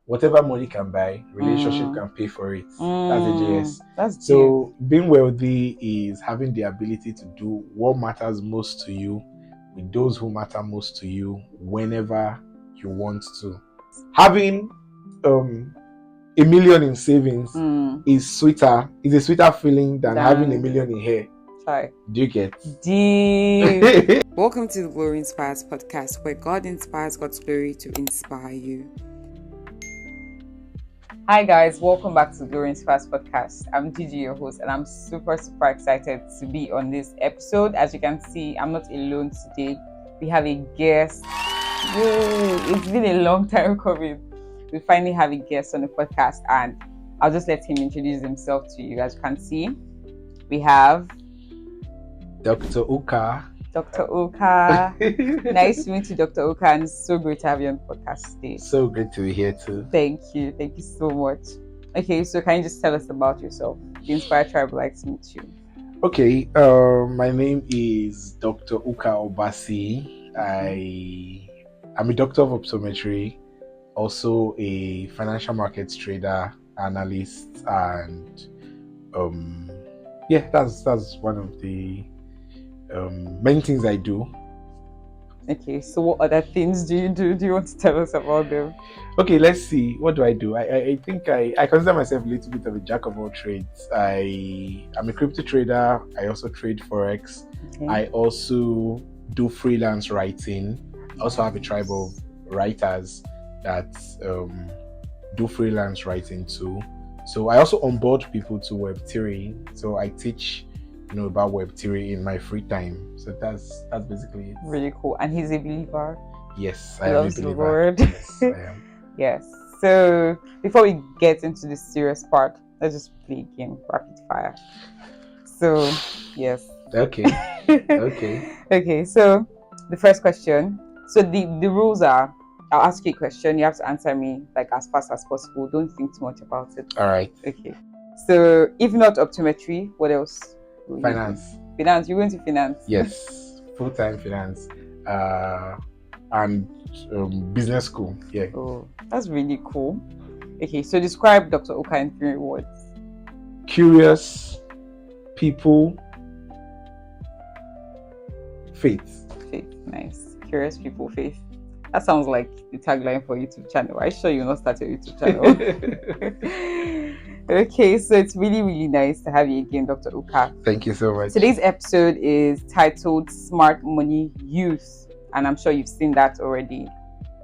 whatever money can buy, relationship can pay for it. That's AJS. That's So being wealthy is having the ability to do what matters most to you with those who matter most to you whenever you want to. Having a million in savings is a sweeter feeling than having a million in hair. Sorry. Do you get? Deep. Welcome to the Gloryinspires Podcast, where God inspires God's glory to inspire you. Hi guys, welcome back to the Gloryinspires Podcast. I'm Gigi, your host, and I'm super excited to be on this episode. As you can see, I'm not alone today. We have a guest. Yay! It's been a long time coming. We finally have a guest on the podcast, and I'll just let him introduce himself to you. As you can see, we have Dr. Uka. Dr. Uka. Nice to meet you, Dr. Uka, and it's so great to have you on the podcast today. So great to be here too. Thank you so much. Okay, so can you just tell us about yourself? The Inspire Tribe would like to meet you. Okay, my name is Dr. Uka Obasi. I'm a doctor of optometry, also a financial markets trader, analyst, and that's one of the many things I do. Okay, so what other things do you do? Do you want to tell us about them? Okay, let's see. What do? I think I consider myself a little bit of a jack of all trades. I'm a crypto trader. I also trade Forex. Okay. I also do freelance writing. I also have a tribe of writers that do freelance writing too. So I also onboard people to Web3. So I teach about Web3 in my free time. So that's basically it. Really cool. And he's a believer. Yes, I am a believer. The Lord. Yes, I am. Yes. So before we get into the serious part, let's just play a game, rapid fire. So yes. Okay. Okay. So the first question. So the rules are: I'll ask you a question. You have to answer me like as fast as possible. Don't think too much about it. All right. Okay. So if not optometry, what else? Finance. You're going to finance? Yes, full-time finance and business school. Yeah. Oh, that's really cool. Okay, so describe Dr. Uka in 3 words. Curious, people, faith. Faith, nice. Curious people, faith. That sounds like the tagline for YouTube channel. Are you sure you'll not start your YouTube channel? Okay, so it's really nice to have you again, Dr. Uka. Thank you so much. Today's episode is titled Smart Money Use, and I'm sure you've seen that already.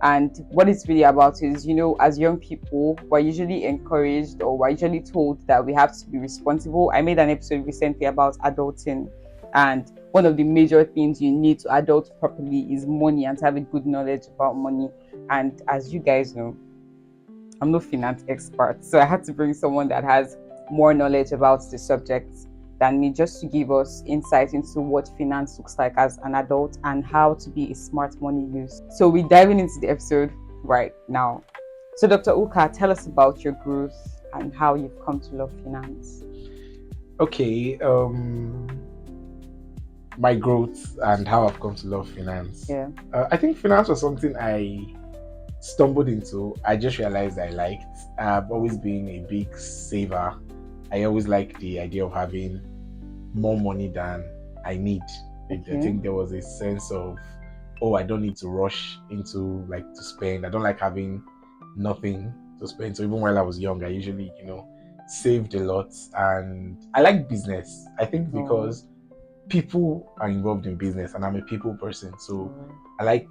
And what it's really about is, as young people, we're usually encouraged or we're usually told that we have to be responsible. I made an episode recently about adulting, and one of the major things you need to adult properly is money and to have a good knowledge about money. And as you guys know, I'm no finance expert, so I had to bring someone that has more knowledge about the subject than me, just to give us insight into what finance looks like as an adult and how to be a smart money user. So we're diving into the episode right now. So Dr. Uka, tell us about your growth and how you've come to love finance. Okay, my growth and how I've come to love finance. Yeah. I think finance was something I stumbled into. I just realized I liked. I've always been a big saver. I always liked the idea of having more money than I need. Okay. I think there was a sense of, I don't need to rush into to spend. I don't like having nothing to spend. So even while I was young, I usually, saved a lot. And I like business. I think because people are involved in business and I'm a people person. So I like,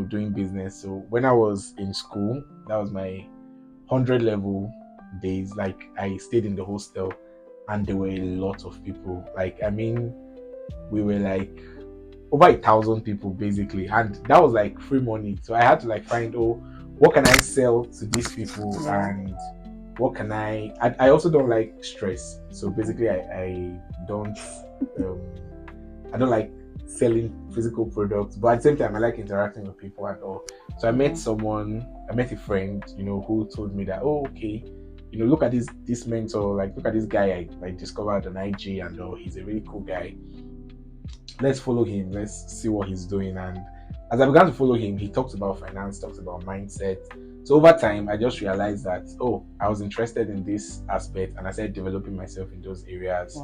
doing business. So when I was in school, that was my 100 level days. I stayed in the hostel and there were a lot of people. We were over 1,000 people basically. And that was free money. So I had to find, what can I sell to these people? And what can I also don't like stress. So basically I don't like selling physical products, but at the same time I like interacting with people and all. So I met a friend, who told me that, look at this mentor, look at this guy I discovered on IG and all. He's a really cool guy. Let's follow him. Let's see what he's doing. And as I began to follow him, he talks about finance, talks about mindset. So over time, I just realized that, I was interested in this aspect, and I started developing myself in those areas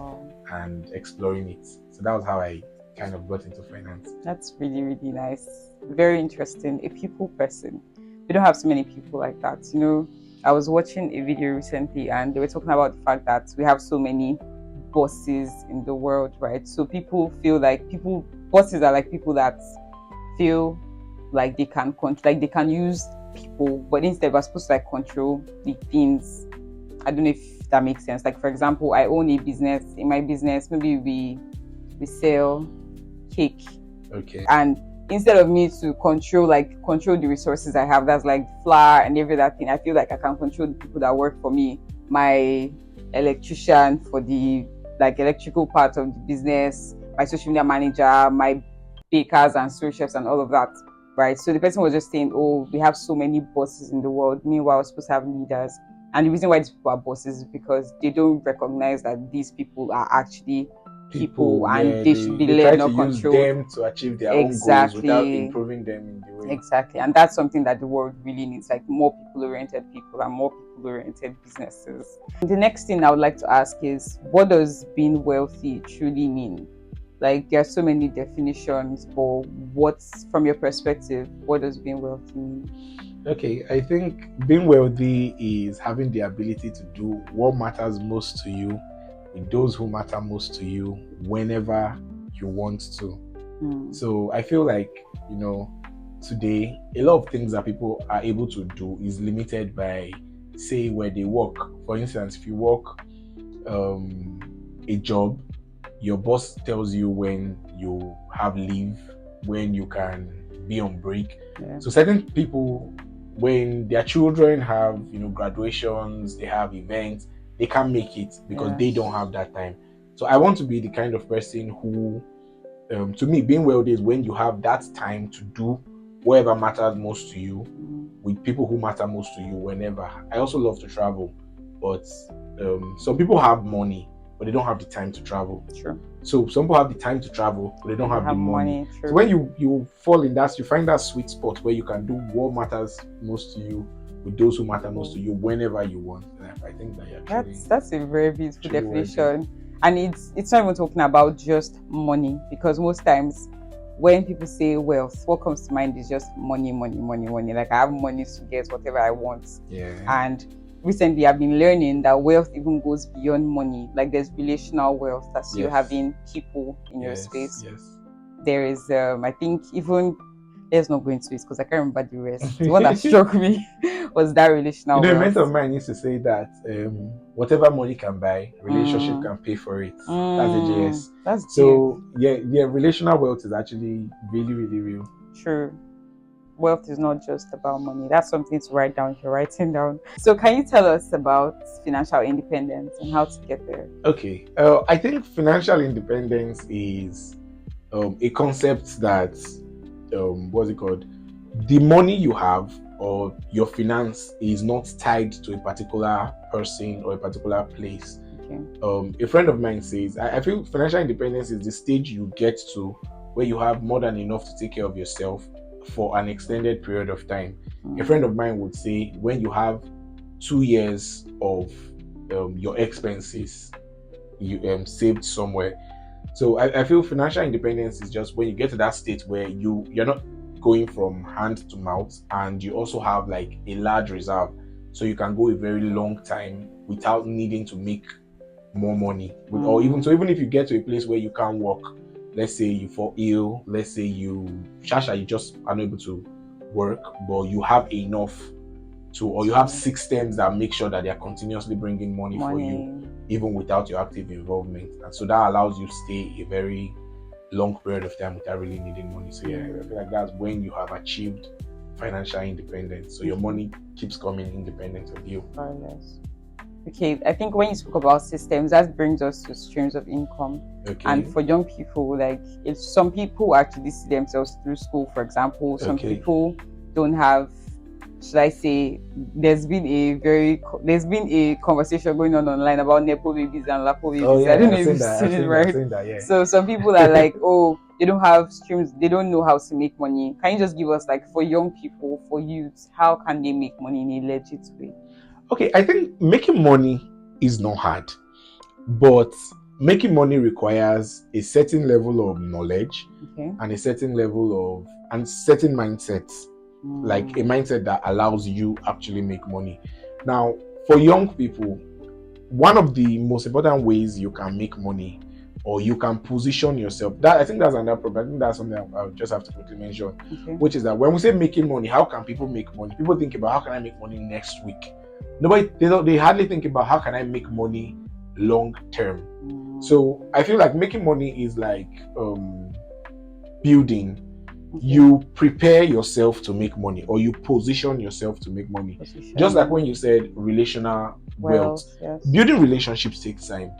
and exploring it. So that was how I kind of got into finance. That's really, really nice. Very interesting. A people person. We don't have so many people like that. I was watching a video recently, and they were talking about the fact that we have so many bosses in the world, right? So people feel like bosses are like people that feel like they can use people, but instead we're supposed to control the things. I don't know if that makes sense. Like, for example, I own a business. In my business, maybe we sell cake. Okay. And instead of me to control the resources I have, that's like flour and every other thing, I feel like I can control the people that work for me. My electrician for the electrical part of the business, my social media manager, my bakers and sous chefs and all of that. Right. So the person was just saying, we have so many bosses in the world. Meanwhile, we're supposed to have leaders. And the reason why these people are bosses is because they don't recognize that these people are actually people, and they should be led, not controlled. They try to use them to achieve their own goals without improving them in the way. Exactly. And that's something that the world really needs, more people-oriented people and more people-oriented businesses. The next thing I would like to ask is, what does being wealthy truly mean? There are so many definitions, but from your perspective, what does being wealthy mean? Okay, I think being wealthy is having the ability to do what matters most to you with those who matter most to you whenever you want to. So I feel like, today, a lot of things that people are able to do is limited by, say, where they work. For instance, if you work a job, your boss tells you when you have leave, when you can be on break. Yeah. So certain people, when their children have, graduations, they have events, they can't make it because they don't have that time. So I want to be the kind of person who, to me, being wealthy is when you have that time to do whatever matters most to you with people who matter most to you whenever. I also love to travel, but some people have money, but they don't have the time to travel. Sure. So some people have the time to travel, but they don't have the money. True. So when you fall in that, you find that sweet spot where you can do what matters most to you with those who matter most to you whenever you want. And I think that that's a very beautiful definition. And it's not even talking about just money, because most times when people say wealth, what comes to mind is just money. Like, I have money to get whatever I want. Yeah. And recently I've been learning that wealth even goes beyond money. There's relational wealth, that's you having people in your space. Yes. There is I think, even, let's not go into it because I can't remember the rest. The one that struck me was that relational wealth. A mentor of mine used to say that whatever money can buy, relationship can pay for it. That's AJS. That's so deep. Yeah, relational wealth is actually really, really real. True. Wealth is not just about money. That's something to write down if you're writing down. So can you tell us about financial independence and how to get there? Okay. I think financial independence is a concept that, what's it called? The money you have or your finance is not tied to a particular person or a particular place. Okay. A friend of mine says, I feel financial independence is the stage you get to where you have more than enough to take care of yourself for an extended period of time. A friend of mine would say, when you have 2 years of your expenses you saved somewhere. So I feel financial independence is just when you get to that state where you're not going from hand to mouth, and you also have a large reserve, so you can go a very long time without needing to make more money. Or even if you get to a place where you can't work, let's say you fall ill, let's say you just are not able to work, but you have enough or you have systems that make sure that they are continuously bringing money for you, even without your active involvement. And so that allows you to stay a very long period of time without really needing money. So I feel like that's when you have achieved financial independence. So your money keeps coming independent of you. Oh, yes. Okay, I think when you spoke about systems, that brings us to streams of income. Okay. And for young people, if some people actually see themselves through school, for example, some people don't have should I say, there's been a conversation going on online about nepo babies and lapo babies. Oh yeah, I don't know I've if seen you've that. seen it, right? I've seen that. Yeah. So some people are like, oh, they don't have streams, they don't know how to make money. Can you just give us, like, for young people, for youths, how can they make money in a legit way? Okay, I think making money is not hard, but making money requires a certain level of knowledge, Okay. and a certain level of and certain mindsets, like a mindset that allows you actually make money. Now, for young people, one of the most important ways you can make money, or you can position yourself, that I think that's another problem. I think that's something I'll just have to quickly mention, Okay. which is that when we say making money, how can people make money? People think about, how can I make money next week? They hardly think about, how can I make money long term. So I feel like making money is like building. Okay. You prepare yourself to make money, or you position yourself to make money. Just like when you said relational wealth. Yes. Building relationships takes time.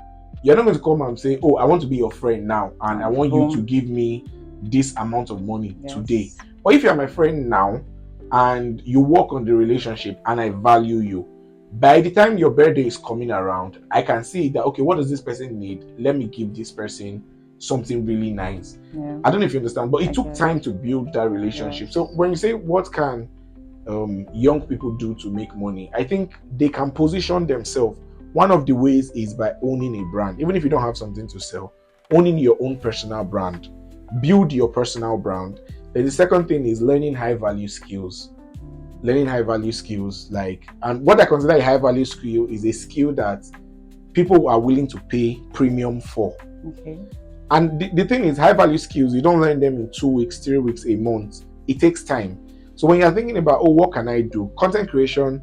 You're not going to come and say, oh, I want to be your friend now, and I want you to give me this amount of money today. But if you're my friend now, and you work on the relationship, and I value you, by the time your birthday is coming around, I can see that, okay, what does this person need? Let me give this person something really nice. Yeah. I don't know if you understand, but it took time to build that relationship. So when you say, what can young people do to make money, I think they can position themselves. One of the ways is by owning a brand. Even if you don't have something to sell, owning your own personal brand. Build your personal brand. Then the second thing is learning high value skills. And what I consider a high value skill is a skill that people are willing to pay premium for. Okay. And the thing is, high value skills, you don't learn them in 2 weeks, 3 weeks, a month. It takes time. So when you're thinking about, what can I do? Content creation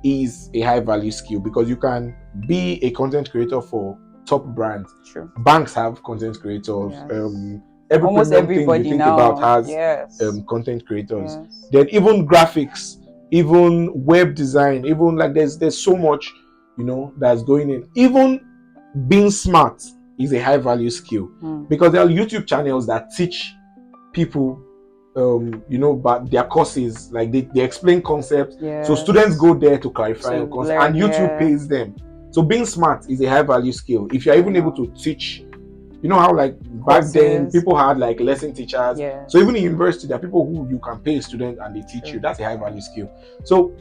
is a high value skill, because you can be a content creator for top brands. True. Banks have content creators. Yes. Almost everybody thing you think now about has content creators. Yes. Then even graphics, even web design, even like there's so much, that's going in. Even being smart is a high value skill, because there are YouTube channels that teach people but their courses, like they explain concepts. So students go there to clarify your concept, and YouTube pays them. So being smart is a high value skill. If you're even able to teach, how like back then people had like lesson teachers. So even in university, there are people who you can pay a student and they teach you. That's a high value skill. So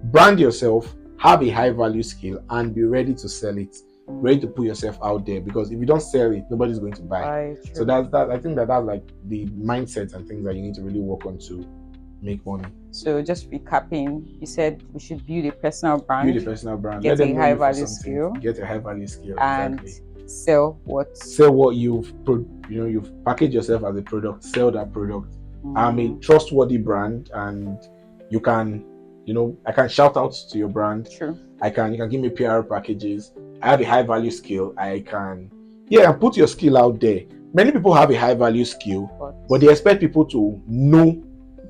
brand yourself, have a high value skill, and be ready to sell it. Ready to put yourself out there, because if you don't sell it, nobody's going to buy. So that's I think that's like the mindset and things that you need to really work on to make money. So just recapping, you said we should build a personal brand. Get a high value skill. Get a high value skill. And exactly. Sell what you've packaged yourself as a product. Sell that product. I'm a trustworthy brand, and you can, I can shout out to your brand. True. You can give me PR packages. I have a high value skill. I can, put your skill out there. Many people have a high value skill, but they expect people to know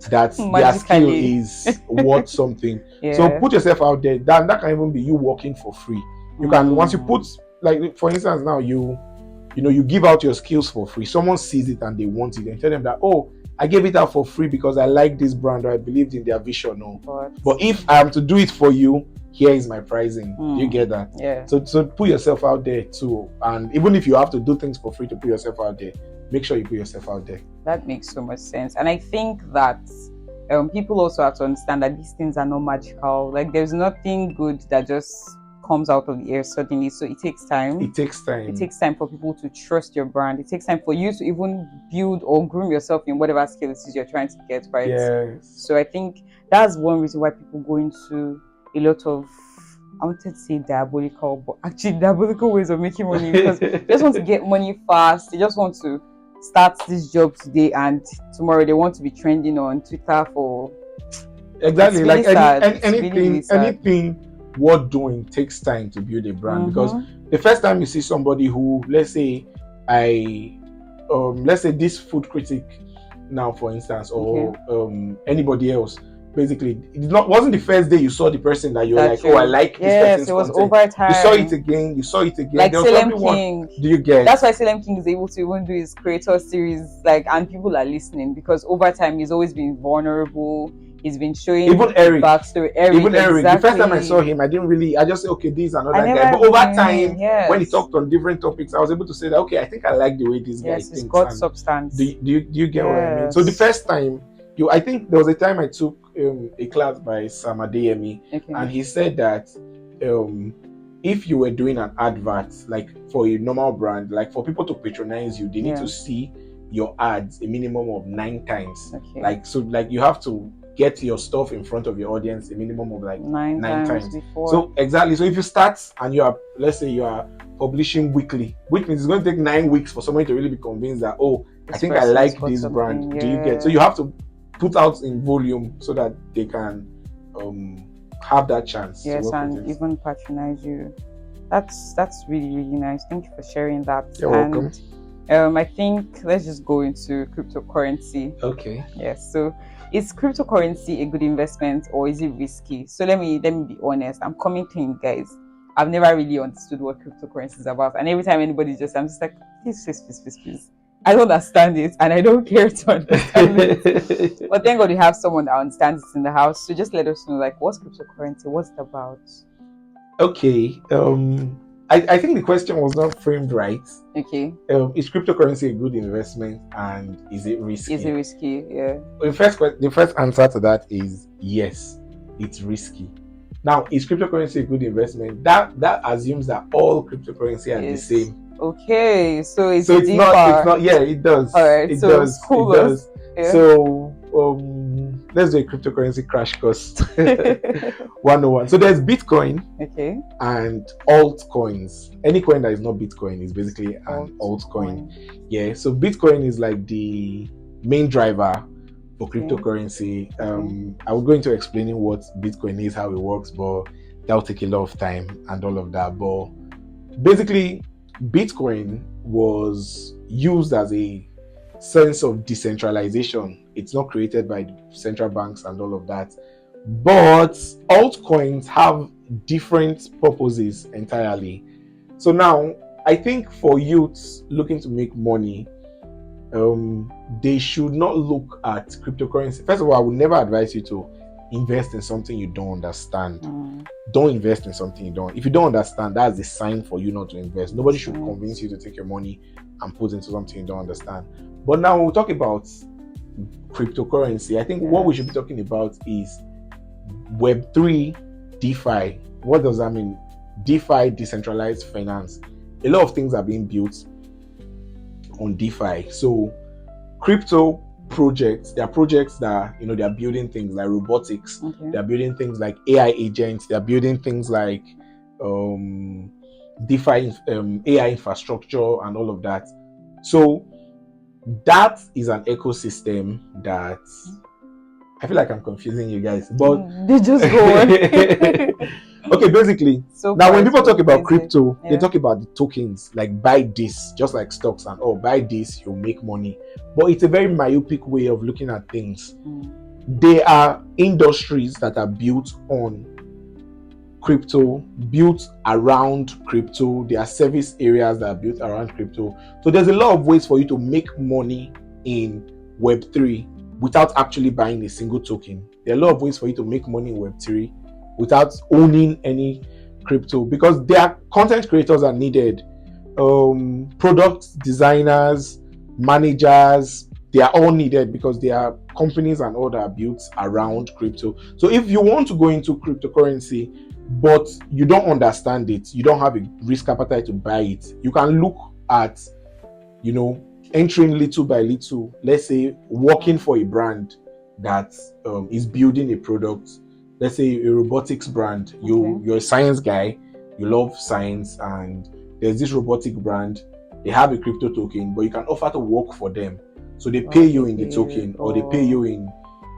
that their skill is worth something. So put yourself out there. That can even be you working for free. You can, once you put, like for instance, now you give out your skills for free. Someone sees it and they want it, and tell them that, oh, I gave it out for free because I like this brand, or I believed in their vision. No, but if I am to do it for you, here is my pricing. You get that? Yeah. So put yourself out there too. And even if you have to do things for free to put yourself out there, make sure you put yourself out there. That makes so much sense. And I think that people also have to understand that these things are not magical. Like, there's nothing good that just comes out of the air suddenly. So it takes time. It takes time for people to trust your brand. It takes time for you to even build or groom yourself in whatever skill it is you're trying to get, right? Yes. So I think that's one reason why people go into a lot of, I wanted to say diabolical, but actually diabolical ways of making money, because they just want to get money fast. They just want to start this job today, and tomorrow they want to be trending on Twitter for exactly really like anything worth doing takes time to build a brand. Because the first time you see somebody who, let's say this food critic now, for instance, or anybody else. Basically, wasn't the first day you saw the person that you're like, oh, I like this person's it was content. over time. You saw it again. Like Salem King. Do you get? That's why Salem King is able to even do his creator series, and people are listening, because over time he's always been vulnerable. He's been showing Even Eric, backstory. Eric, the first time I exactly. saw him, I just said, okay, this is another I never guy. But over knew time, him, yes. when he talked on different topics, I was able to say that, okay, I think I like the way this guy Yes, thinks. it's got And substance. do you get what I mean? So the first time, I think there was a time I took a class by Sam Adeyemi, Okay. and he said that if you were doing an advert, like for a normal brand, like for people to patronize you, they need to see your ads a minimum of 9 times. Okay. Like you have to get your stuff in front of your audience a minimum of like 9 times before. So exactly. So if you start and let's say you are publishing weekly, which means it's going to take 9 weeks for somebody to really be convinced that, I think I like this brand. Do you get? So you have to put out in volume so that they can have that chance. Yes, to work and with it. even patronize you. That's really, really nice. Thank you for sharing that. You're welcome. I think let's just go into cryptocurrency. Okay. Yes. So is cryptocurrency a good investment or is it risky? So let me be honest. I'm coming clean, guys. I've never really understood what cryptocurrency is about. And every time anybody I'm just like, please. I don't understand it and I don't care to understand it. But thank God we have someone that understands it in the house. So just let us know, like, what's cryptocurrency? What's it about? Okay. I think the question was not framed right. Okay. Is cryptocurrency a good investment and is it risky? Is it risky? Yeah. The first answer to that is yes, it's risky. Now, is cryptocurrency a good investment? That assumes that all cryptocurrency are the same. Okay, so it's not. It's not. Yeah, it does. All right, it so does. Cool it does. Yeah. So let's do a cryptocurrency crash course 101. So there's Bitcoin, okay, and altcoins. Any coin that is not Bitcoin is basically an altcoin. Yeah. So Bitcoin is like the main driver for cryptocurrency. I will go into explaining what Bitcoin is, how it works, but that'll take a lot of time and all of that. But basically, Bitcoin was used as a sense of decentralization. It's not created by central banks and all of that. But altcoins have different purposes entirely. So now, I think for youths looking to make money, they should not look at cryptocurrency. First of all, I would never advise you to invest in something you don't understand. Don't invest in something you don't. If you don't understand, that's a sign for you not to invest. Nobody should convince you to take your money and put into something you don't understand. But now when we talk about cryptocurrency, I think what we should be talking about is Web3 DeFi. What does that mean? DeFi, decentralized finance. A lot of things are being built on DeFi. So crypto projects, there are projects that they are building things like robotics, they are building things like AI agents, they are building things like DeFi, AI infrastructure and all of that. So that is an ecosystem that I feel like I'm confusing you guys, but they just go on. Okay, basically, so now when people talk about crypto, they talk about the tokens, like buy this, just like stocks and buy this, you'll make money. But it's a very myopic way of looking at things. There are industries that are built on crypto, built around crypto. There are service areas that are built around crypto. So there's a lot of ways for you to make money in Web3 without actually buying a single token. There are a lot of ways for you to make money in Web3 without owning any crypto, because there are content creators are needed, product designers, managers, they are all needed because there are companies and all that are built around crypto. So if you want to go into cryptocurrency but you don't understand it, you don't have a risk appetite to buy it, you can look at entering little by little. Let's say working for a brand that is building a product. Let's say a robotics brand. You're a science guy, you love science, and there's this robotic brand. They have a crypto token, but you can offer to work for them. So they pay you in the token, or they pay you in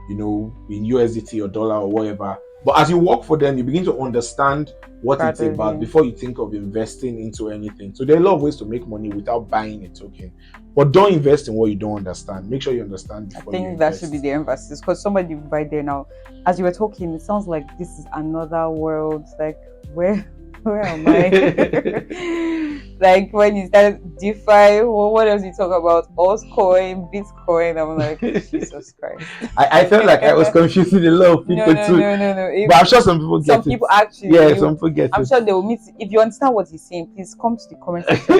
USDT or dollar or whatever. But as you work for them, you begin to understand what it's about before you think of investing into anything. So there are a lot of ways to make money without buying a token. But don't invest in what you don't understand. Make sure you understand before you invest. I think that should be the emphasis, because somebody right there now, as you were talking, it sounds like this is another world, like where Where am I? Like when you start DeFi, what else you talk about? Altcoin, Bitcoin. I'm like, Jesus Christ. I felt like I was confusing a lot of people too. No. But I'm sure some people get it. Some people actually. Yeah, some people get it. I'm sure they will meet. If you understand what he's saying, please come to the comment section.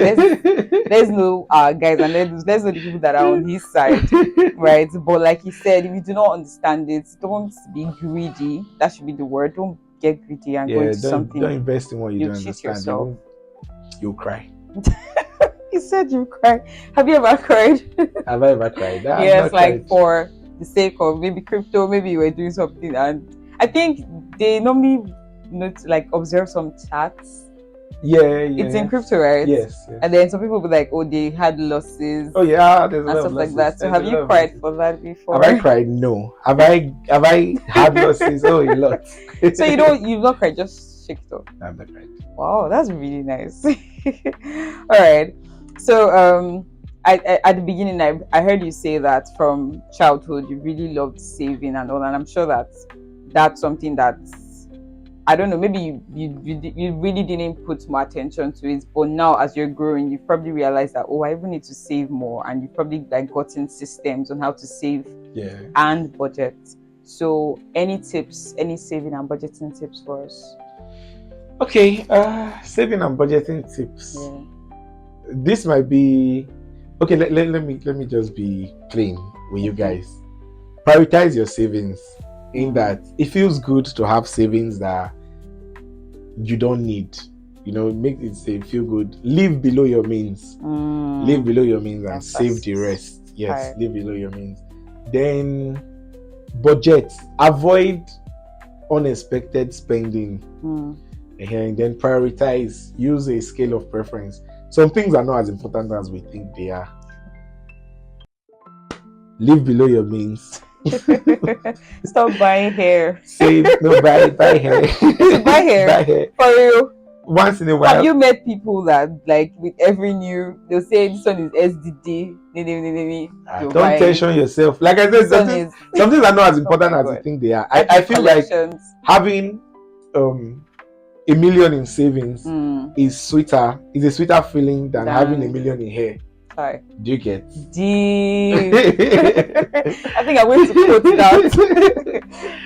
Let's know guys, and let's know the people that are on his side, right? But like he said, if you do not understand it, don't be greedy. That should be the word. Don't get greedy and go into something. Don't invest in what you don't understand. Yourself. You'll cry. He said you cry. Have you ever cried? Have I ever cried? Yes, like for the sake of maybe crypto, maybe you were doing something, and I think they normally like observe some charts. Yeah. It's in crypto, right? Yes. And then some people will be like, oh, they had losses. Oh yeah, there's and stuff like that. So have you cried for that before? Have I cried? No. Have I had losses? Oh, a lot. So you've not cried, just shake it off. I've not cried. Wow, that's really nice. All right. So I at the beginning I heard you say that from childhood you really loved saving and all, and I'm sure that's something that I don't know, maybe you really didn't put more attention to it, but now as you're growing you probably realize that I even need to save more, and you've probably like gotten systems on how to save and budget. So any tips, any saving and budgeting tips for us? Okay, saving and budgeting tips. Yeah. This might be okay. Let me just be plain with you guys. Prioritize your savings. In that it feels good to have savings that you don't need. Make it feel good. Live below your means. Live below your means and save the rest. Yes, right. Live below your means. Then budget. Avoid unexpected spending. And then prioritize. Use a scale of preference. Some things are not as important as we think they are. Live below your means. Stop buying hair. Save, no, buy hair. So buy hair. Buy hair. For real. Once in a while. Have you met people that like with every new they'll say this one is SDD? Don't tension yourself. Like I said, some things are not as important as you think they are. I feel like having $1 million in savings is a sweeter feeling than having $1 million in hair. Hi. Do you get? Deep. I think I'm going to quote that.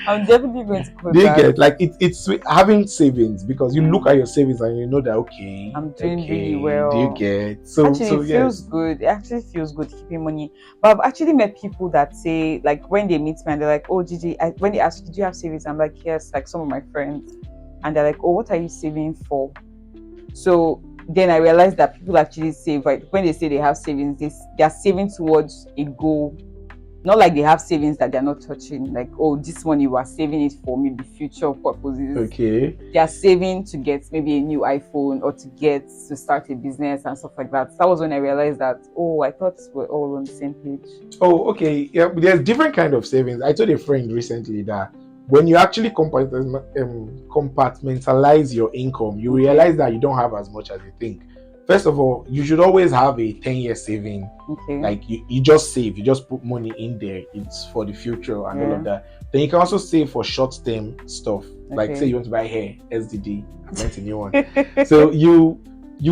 I'm definitely going to quote that. Do you get? Like it's having savings, because you look at your savings and you know that I'm doing really well. Do you get? So it feels good. It actually feels good keeping money. But I've actually met people that say, like, when they meet me and they're like, "Oh, Gigi," when they ask, "Do you have savings?" I'm like, "Yes." Like some of my friends, and they're like, "Oh, what are you saving for?" So then I realized that people actually save, right? When they say they have savings, they are saving towards a goal. Not like they have savings that they're not touching. Like, oh, this money we're saving it for maybe future purposes. Okay. They are saving to get maybe a new iPhone or to start a business and stuff like that. So that was when I realized that, oh, I thought we're all on the same page. Oh, okay. Yeah, but there's different kind of savings. I told a friend recently that when you actually compartmentalize your income, you realize that you don't have as much as you think. First of all, you should always have a 10-year saving. Okay. Like you just save, you just put money in there. It's for the future and all of that. Then you can also save for short-term stuff. Like say you want to buy hair, SDD, I meant a new one. So you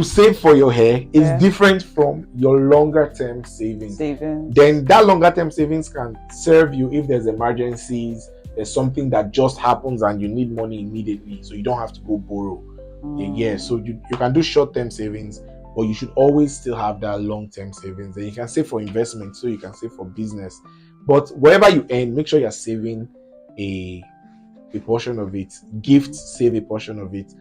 save for your hair is different from your longer-term savings. Then that longer-term savings can serve you if there's emergencies. There's something that just happens and you need money immediately, so you don't have to go borrow. So you can do short-term savings, but you should always still have that long-term savings. And you can save for investment, so you can save for business. But whatever you earn, make sure you're saving a portion of it. Gifts, save a portion of it.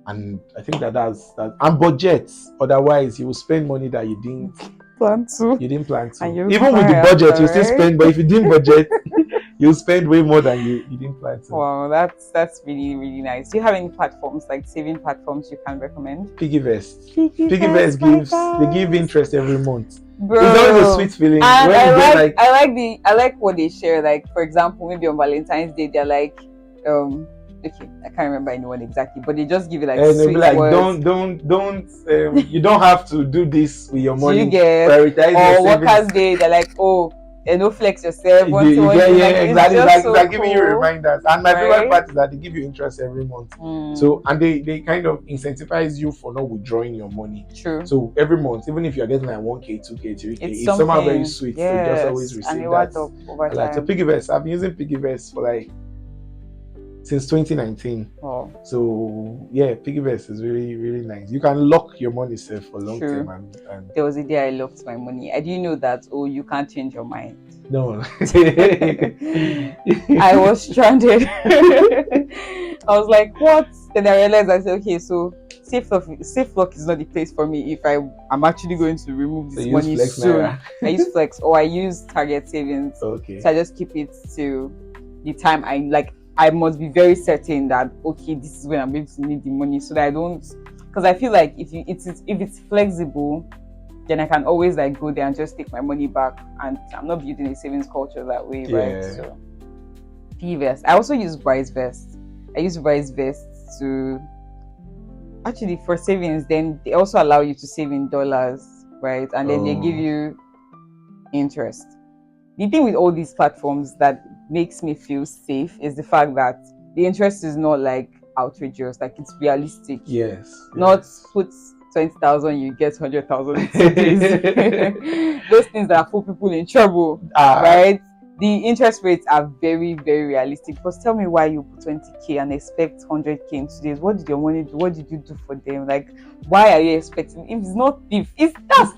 And I think that's that. And budget. Otherwise, you will spend money that you didn't plan to. Even with the budget, you still spend, but if you didn't budget, you'll spend way more than you didn't plan to. Wow, that's really, really nice. Do you have any platforms, like saving platforms, you can recommend? Piggivest gives they give interest every month. Bro, it's always a sweet feeling. And I like what they share. Like, for example, maybe on Valentine's Day, they're like, okay, I can't remember anyone exactly, but they just give you like sweet like words. don't you don't have to do this with your money. You get prioritize or Workers' Day, they're like, oh, and no flex yourself. Yeah, exactly. It's like giving you cool, reminders. And my favorite right? part is that they give you interest every month. So, and they kind of incentivize you for not withdrawing your money. True. So every month, even if you're getting like 1K, 2K, 3K, it's somehow something very sweet to just always receive and it that. adds up over Like, so time. Piggyvest, I've been using Piggyvest for like since 2019. Oh, So yeah, Piggyvest is really, really nice. You can lock your money safe for long True. term and there was a day I locked my money. I didn't know that. Oh, you can't change your mind. no. I was stranded. I was like, what? Then I realized, I said, okay, so safe lock is not the place for me if I'm actually going to remove this money soon. I use Flex or I use Target Savings. Okay. So I just keep it to the time I must be very certain that, okay, this is when I'm going to need the money, so that I don't, because I feel like if it's flexible, then I can always like go there and just take my money back, and I'm not building a savings culture that way, right? So Pvest. I also use Risevest. I use Risevest to actually for savings. Then they also allow you to save in dollars, right? And then they give you interest. The thing with all these platforms that makes me feel safe is the fact that the interest is not like outrageous, like it's realistic. Yes. Not put 20,000, you get 100,000 in 2 days. Those things that put people in trouble, right? The interest rates are very, very realistic. Because tell me why you put 20k and expect 100k in 2 days. What did your money do? What did you do for them? Like, why are you expecting? If it's not thief, it's theft.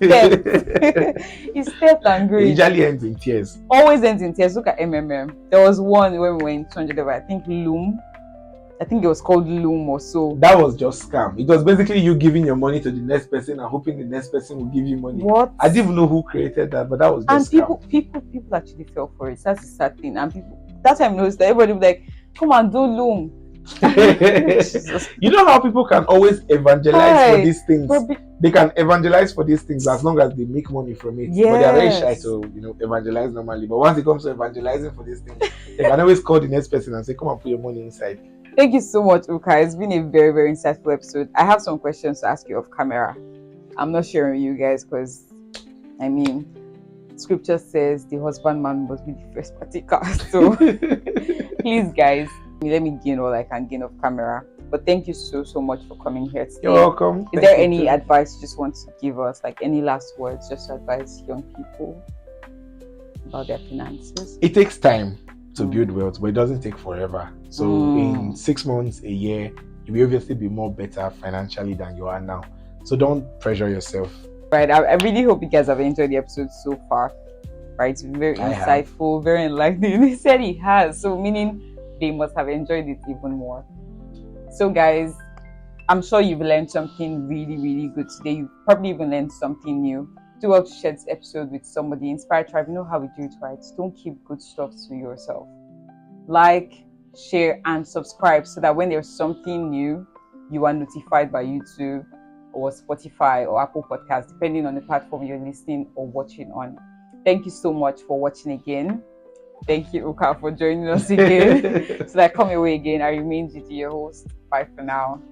It's theft and greed. It usually ends in tears. Always ends in tears. Look at MMM. There was one when we were in 200, I think Loom. I think it was called Loom or so. That was just scam. It was basically you giving your money to the next person and hoping the next person will give you money. What? I didn't even know who created that, but that was just and people actually fell for it. That's a sad thing. And people that time noticed that everybody was like, come and do Loom. You know how people can always evangelize for these things. They can evangelize for these things as long as they make money from it. Yes. But they are very shy to evangelize normally. But once it comes to evangelizing for these things, they can always call the next person and say, come and put your money inside. Thank you so much, Uka. It's been a very, very insightful episode. I have some questions to ask you off camera. I'm not sharing with you guys because, I mean, scripture says the husbandman must be the first partaker. So please, guys, let me gain all I can gain off camera. But thank you so much for coming here today. You're welcome. Is there any advice you just want to give us? Like any last words just to advise young people about their finances? It takes time to build wealth, but it doesn't take forever. So in 6 months, a year, you will obviously be more better financially than you are now. So don't pressure yourself. Right. I really hope you guys have enjoyed the episode so far. Right. It's very insightful, very enlightening. He said he has. So meaning they must have enjoyed it even more. So guys, I'm sure you've learned something really, really good today. You've probably even learned something new. Do well to share this episode with somebody. Inspire Tribe, you know how we do it, right? Don't keep good stuff to yourself. Like, share, and subscribe so that when there's something new, you are notified by YouTube or Spotify or Apple Podcasts, depending on the platform you're listening or watching on. Thank you so much for watching again. Thank you, Uka, for joining us again. So that I come away again. I remain Gigi, your host. Bye for now.